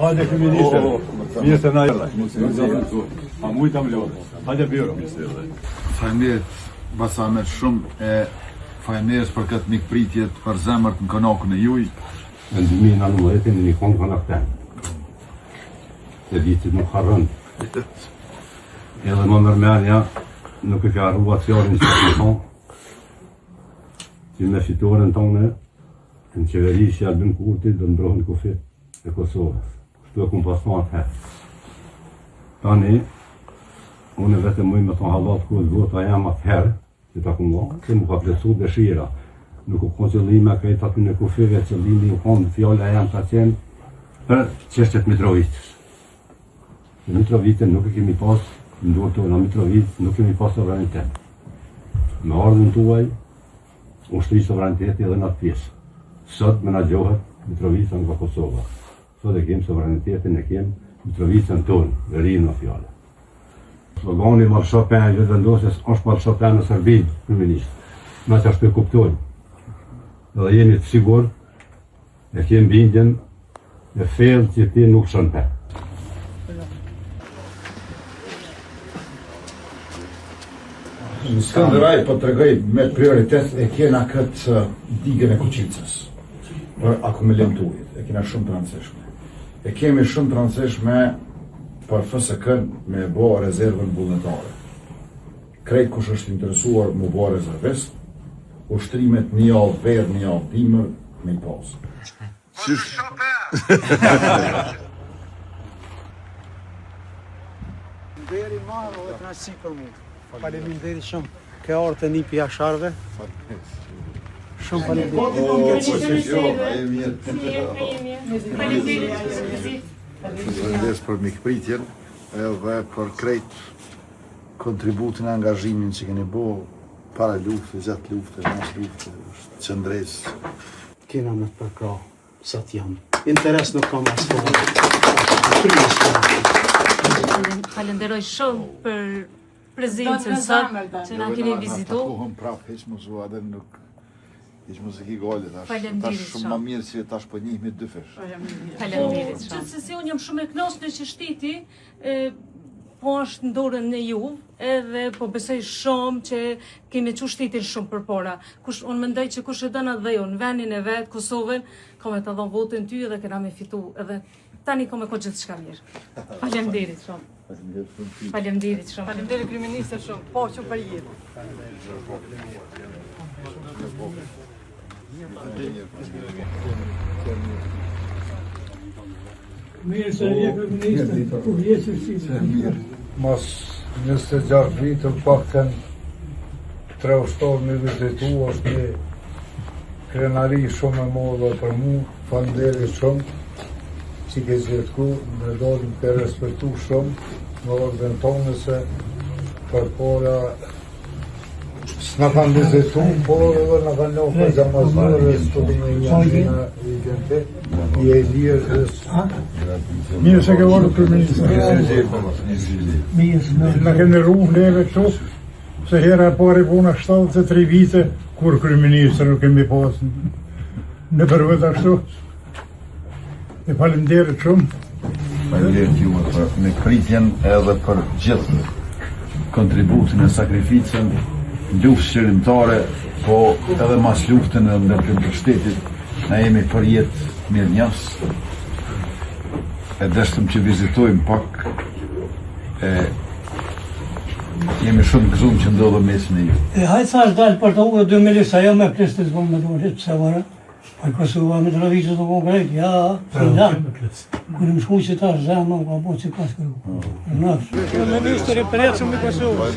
Hajde kryeministër. Mirë se na erdhe. A mujta më lodhe. Hajde byro. Faleminderit Basamer shumë e faleminderit për këtë mikpritje për zemër në konakun e juaj. Në 2019 në një fond konakten. Të vitit nuk harrën. Edhe më mërmenja nuk e ka arruat fjalën që të thonë që me fitoren tonë në qeveri që Albin Kurti do ndrohen kufit e Kosovës. Kështu e kumë pasma atëherë. Tani, unë vetëm muj me thonë hallat kërë vota jam atëherë, që ta kumë nga, që mu ka plesu dëshira. Nuk u konë qëllime a krejt aty në kufive, qëllimi u konë fjalla e jam të qenë për qeshtet Mitrovicës. Në Mitrovicën nuk e kemi pas, ndurë të në Mitrovicë nuk kemi pas sovranitet. Me ardhën tuaj, ushtri sovraniteti edhe në atë pjesë. Sot me na gjohet Mitrovicën nga Kosova. Sot e kemë sovranitetin, e kemë Mitrovicën tonë, dhe rinë në fjallë. Slogani Marë Chopin e vendosjes është Marë Chopin në Serbinë, kryeminist. Me që ashtu e kuptojnë. Dhe jemi të sigur, e kemë bindjen e fejlë që ti nuk shën pe. Në Skënderaj po të regoj me prioritet e kena këtë digën e Kuqicës për akumulim të ujit, e kena shumë të rëndësishme. E kemi shumë të rëndësishme për FSK-n me bo rezervën vullnetare. Krejt kush është interesuar mu bo rezervist, ushtrimet një javë verë, një javë dimër, me i pasë. Deri marrë dhe të nësi për mu. Faleminderit shumë. Ke orë të nipi jasharve. Shumë faleminderit. Faleminderit për mikpritjen edhe për krejt kontributin e angazhimin që keni bo para luftë, gjatë luftë, mas luftë, qëndres. Kena me të përkra, sa t'jam. Interes nuk kam asë Falenderoj shumë për prezencën sot që na keni vizitu. Takohëm prapë, heq më zua dhe nuk, heq më zëki gale tash. Faleminderit Tash shumë ma mirë që tash po njihmi dy fesh. Faleminderit shumë. Gjithsesi unë jam shumë e kënaqur që shteti po është në dorën e juve, edhe po besoj shumë që kemi çu shtetin shumë përpara. Unë mendoj që kush e don atë dhe unë vendin e vet, Kosovën, ka me të dhënë votën ty dhe kena me fitu edhe tani ka me ko gjithçka mirë. Faleminderit shumë. Faleminderit shumë. Faleminderit kryeministër shumë. Po që për jetë. Mirë se e kryeministër, ku vjeqër si. Mas 26 vitë pakten 3 ushtarë me vizitu, është një krenari shumë e modhe për mu, faleminderit shumë, që ke gjithku, me dalim të respektu shumë, në orden tonë se për pora s'na kanë vizitu, por edhe në kanë njohë për gjamazmërës të dhe një i e lirës. Mirë se ke vorë kryeministër. Në kene ruhë neve këtu, se hera e pari puna 73 vite, kur kryeministër nuk kemi pasë në përvët ashtu. E faleminderit shumë. Faleminderit juve për mikpritjen edhe për gjithë kontributin e sakrificën, luftë shërimtare, po edhe mas luftën e ndërtim të shtetit, na jemi për jetë mirë njës, e deshtëm që vizitojmë pak, jemi shumë gëzum që ndodhë mesin e ju. Hajtë sa është dalë për të uve 2 milisa, jo me plistë të zvonë me duhet, pëse vërë. A Kosova me Mitrovicës të konkret, ja, kërë më shku që ta është zemë, ka po që ka s'kërgu. Kryeministër i përjetë shumë i Kosovës.